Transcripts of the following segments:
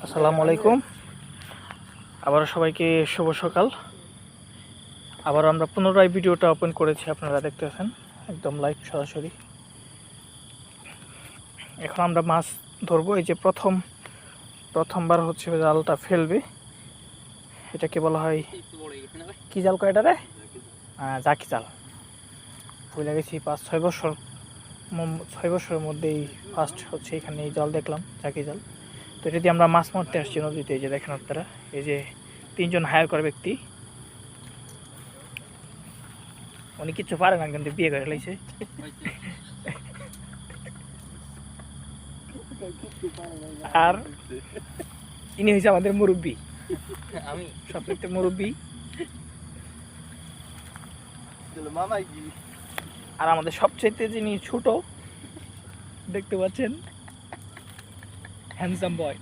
আসসালামু আলাইকুম। আবার সবাইকে শুভ সকাল। আবার আমরা পুনরায় ভিডিওটা ওপেন করেছি, আপনারা দেখতেছেন একদম লাইভ সরাসরি। এখন আমরা মাছ ধরবো। এই যে প্রথমবার হচ্ছে জালটা ফেলবে। এটাকে বলা হয় কি জাল কয় এটা রে? জাকি জাল। ভুলে গেছি, 6 বছরের মধ্যেই ফার্স্ট হচ্ছে এখানে এই জাল দেখলাম, জাকি জাল। তো এটা দিয়ে আমরা মাছ মারতে আসছি নদীতে। এই যে দেখেন আপনারা, এই যে 3জন হায়ার করা ব্যক্তি, উনি কিছু পারে না কিন্তু বিয়ে করে ফেলাইছে। আর ইনি হয়েছে আমাদের মুরব্বী, আমি সবথেকে মুরব্বী। আর আমাদের সবচেয়ে যিনি ছোট, দেখতে পাচ্ছেন হ্যান্ডসাম বয়,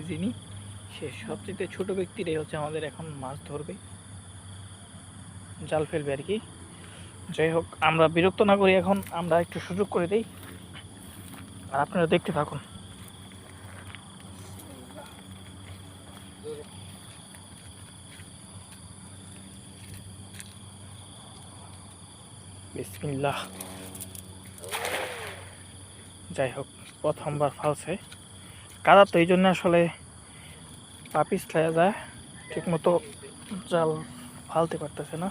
যিনি সে সবচেয়ে ছোট ব্যক্তিরাই হচ্ছে আমাদের এখন মাছ ধরবে, জাল ফেলবে আর কি। যাই হোক, আমরা বিরক্ত না করি, এখন আমরা একটু সুযোগ করে দিই আর আপনারা দেখতে থাকুন। বিসমিল্লাহ। যাই হোক, প্রথমবার ফালছে কাদা, তো এই জন্য আসলে পা পিছলাইয়া যায়, ঠিক মতো জাল ফালতে পারতেছে না।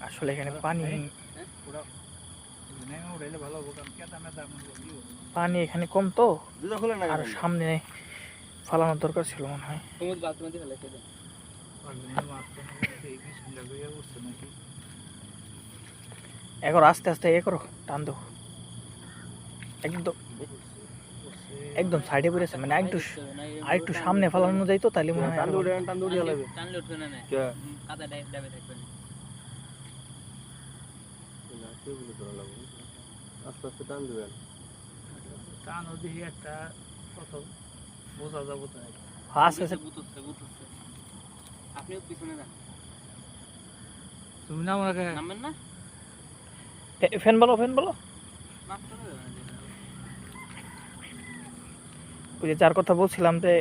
আসলে এখানে পানি এখানে কম, তো আর সামনে ফালানোর দরকার ছিল মনে হয়। এখন আস্তে আস্তে এ করো, টান দো, একদম সাইডে পড়েছে, মানে আরেকটু সামনে ফালানো যাইতো তাহলে মনে হয়। আস্তে আস্তে টান দিবেন, টান ওদিকে একটা কত বোঝা যাবো তো। আপনিও পিছনে যান, তুমি নামেন না। ফ্যান বলো। ওই যে যার কথা বলছিলাম যে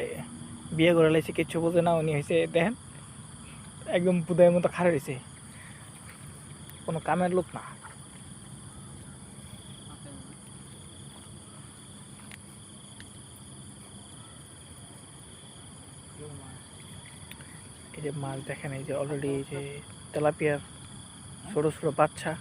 বিয়ে করে লাইছে, কিচ্ছু বোঝে না, উনি হয়েছে দেখেন একদম বুধায়ের মতো খাড়া রয়েছে, কোনো কামের লোক না। এই যে মাছ দেখেন, এই যে অলরেডি এই যে তেলাপিয়ার ছোট ছোট বাচ্চা।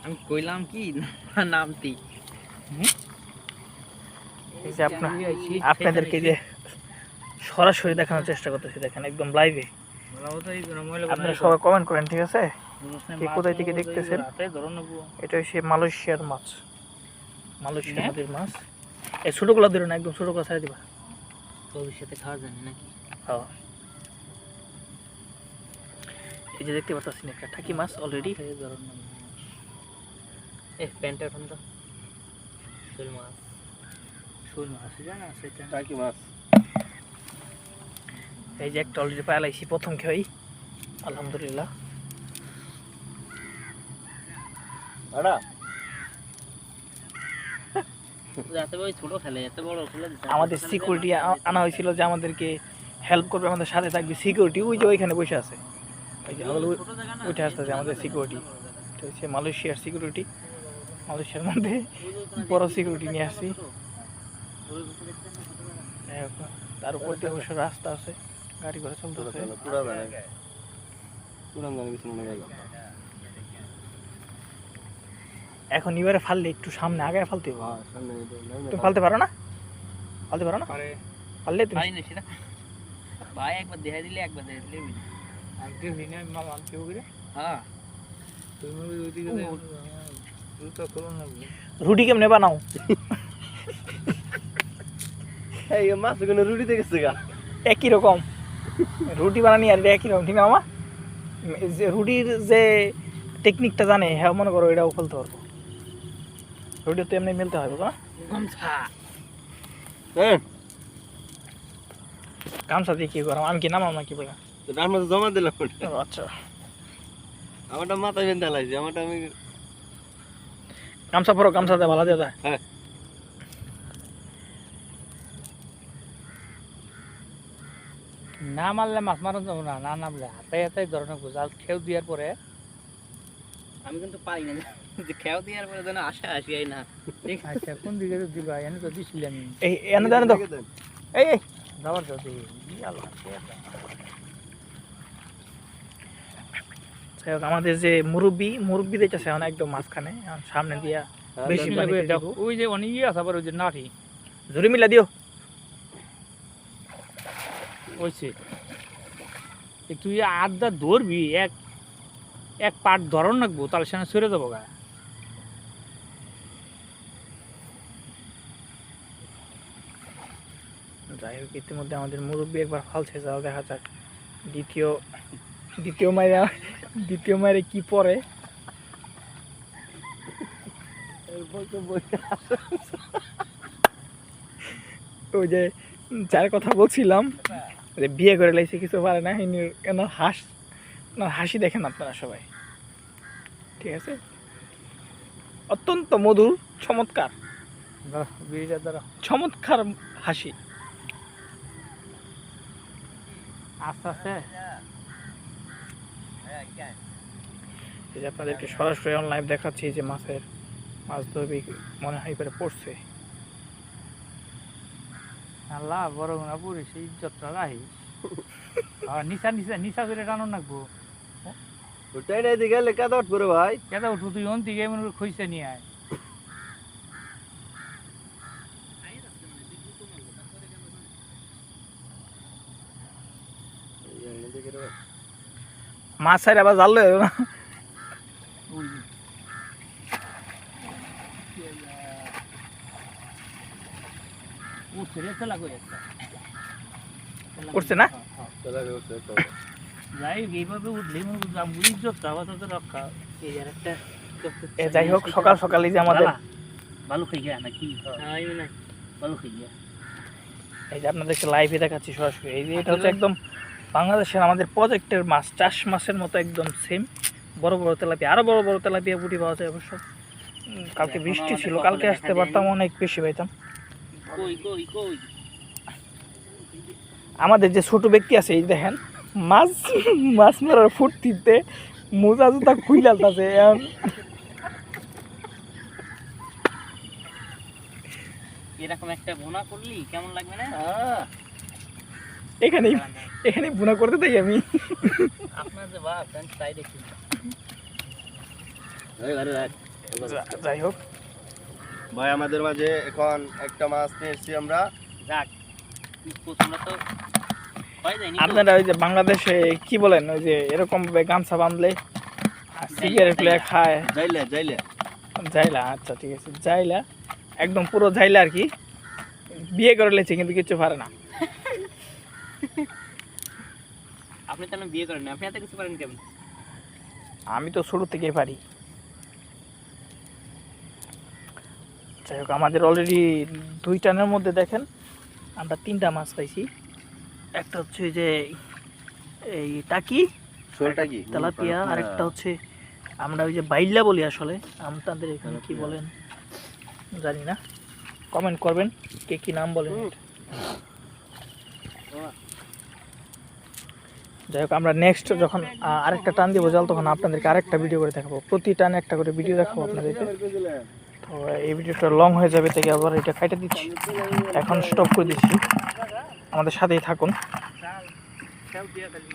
আমি কইলাম কি নামতি, এই যে আপনাদেরকে যে সরাসরি দেখানোর চেষ্টা করতেছি, দেখেন একদম লাইভে। আপনারা সবাই কমেন্ট করেন, ঠিক আছে? কে কোথায় থেকে দেখতেছেন? এটা হচ্ছে মালয়েশিয়ার মাছ, মালয়েশিয়া নদীর মাছ। এই ছোটগুলো ধরে না, একদম ছোটগুলো ছেড়ে দিবা, ভবিষ্যতে খাওয়া যাবে নাকি। হ্যাঁ, এই যে দেখতে পাচ্ছেন একটা টাকি মাছ অলরেডি। প্যান্টটা এখন তো শোল মাছ জানা সেটা টাকি মাছ। এই যে একটা অলরেডি পাইলাইছি, প্রথম খেয়েই আলহামদুলিল্লাহ। আমাদের সিকিউরিটি আনা হয়েছিল যে আমাদেরকে হেল্প করবে, আমাদের সাথে থাকবে সিকিউরিটি। ওই যে ওইখানে বসে আছে, ওই যে উঠে আসতেছে আমাদের সিকিউরিটি। এটা হচ্ছে মালয়েশিয়ার সিকিউরিটি, মালয়েশিয়ার মধ্যে বড় সিকিউরিটি নিয়ে আসছি। তার উপর দিয়ে অবশ্য রাস্তা আছে, গাড়ি ঘোড়া চলতেছে। এখন এবারে ফাললে একটু সামনে আগায় ফালতে হবে। তুমি ফালতে পারো না? পারলে তুমি ভাই একবার দেখাই দিলে হ্যাঁ। রুটি কেমনে বানাও? এই মাছ রুটি দেখেছে গা একই রকম রুটি বানানি, আর একই রকম, ঠিক না মামা? যে রুডির যে টেকনিকটা জানে হ্যাঁ মনে করো এটাও ফেলতে পারবো। রুডিও তো এমনি মিলতে হবে না গামছা দিয়ে কি করাম আমি কি নামাম না কি বলে আমার জমা দিলাম আচ্ছা আমারটা মাথায় বেঁধে লাগছে আমারটা আমি গামছা পরো গামছা দিয়ে ভালো দিয়ে যায় হ্যাঁ না মারলে মাছ মারা যাবো না, না নামলে হাতে হাতে ধরনের জাল খেউ দেওয়ার পরে আমি কিন্তু পারি না যে খেয়াও দেওয়ার পরে যেন আশা আসিয়াই না আচ্ছা কোন দিকে দিবা এনে তো দিছিলাম এই এনে দেন তো এই এই যাওয়ার যদি যাই হোক, আমাদের যে মুরব্বি দেখতেছে এখন একদম মাঝখানে এখন সামনে দিয়া বেশি পানিতে দিব। ওই যে অনেক ইয়ে আছে আবার ওই যে নাঠি জোরে মিলা দিও ওইছে তুই আড্ডা ধরবি এক এক পাট ধরন রাখবো তাহলে সেখানে সরে যাবো গা যাই হোক ইতিমধ্যে আমাদের মুরব্বি একবার ফালছে যাও দেখা যাক দ্বিতীয় মায়ের কি পরে ওই যে যার কথা বলছিলাম যে বিয়ে করে লাইছে কিছু পারে না এনার হাসি দেখেন আপনারা সবাই ঠিক আছে অত্যন্ত মধুর চমৎকার বিড়িটা ধরো চমৎকার হাসি আস্তে আস্তে এই যে আপনাদেরকে সরাসরি অনলাইন দেখাচ্ছি যে মাছ ধরবি মনে হয় করে পড়ছে আল্লাহ বড় গুণা পুরি সেই ইজ্জতটা রাহি আর নিচা নিচা নিচা করে টানো নাকবো ওটাই না দিকে লেখা দট করে ভাই কেদা উঠু তুই অন দিকে মনে করে খুঁজতে নিয়ে আয় মাছ ছাড়ে আবার জাল লয়ে না ওই উঠছে রে খেলা করে একটা উঠছে না? যাই এইভাবে উঠলেই মনে করছি আমি ইজ্জতটা আপাতত রক্ষা এই আর একটা যাই হোক সকাল সকালই যে আমাদের ভালো খাই গিয়া নাকি ভালো খাই গিয়া এই যে আপনাদেরকে লাইভে দেখাচ্ছি সরাসরি এই যে এটা হচ্ছে একদম বাংলাদেশের আমাদের প্রজেক্টের মাছ চাষ মাছের মতো একদম সেম বড় বড় তেলাপিয়া আরো বড় বড় তেলাপিয়া পুঁটি পাওয়া যায় অবশ্য কালকে বৃষ্টি ছিল কালকে আসতে পারতাম অনেক বেশি পাইতাম আমাদের যে ছোট ব্যক্তি আছে এই দেখেন মাছ মারার ফুর্তিতে মোজা জুতা খুইলালতাছে এরকম একটা বোনা করলি কেমন লাগবে না এখানে বুনা করতে তাই আমি আপনার যে বাপ তাই দেখি যাই হোক ভাই আমাদের মাঝে এখন একটা মাছ নিয়ে এসেছি আমরা যাক তোমরা তো হয় যায়নি আপনারা ওই যে বাংলাদেশে কি বলেন ওই যে এরকম ভাবে গামছা বাঁধলে সিগারেট লয়ে খায় জাইলা আচ্ছা ঠিক আছে জাইলা একদম পুরো জাইলা আর কি বিয়ে করে লেছে কিন্তু কিছু পারে না আপনি তাহলে বিয়ে করেন আপনি এত কিছু পারেন কেমন আমি তো শুরু থেকেই পারি যাই হোক আমাদের অলরেডি 2 টানের মধ্যে দেখেন আমরা 3টা মাছ পাইছি একটা হচ্ছে যে এই টাকি শোলটাকি তেলাপিয়া আর একটা হচ্ছে আমরা ওই যে বাইল্লা বলি আসলে আপনাদের এখানে কি বলেন জানি না কমেন্ট করবেন কে কি নাম বলেন যাই হোক আমরা নেক্সট যখন আরেকটা টান দিব জাল তখন আপনাদেরকে আরেকটা ভিডিও করে দেখাবো প্রতি টানে একটা করে ভিডিও দেখাবো আপনাদেরকে তো এই ভিডিওটা লং হয়ে যাবে থেকে আবার এটা কাটে দিচ্ছি এখন স্টপ করে দিচ্ছি আমাদের সাথেই থাকুন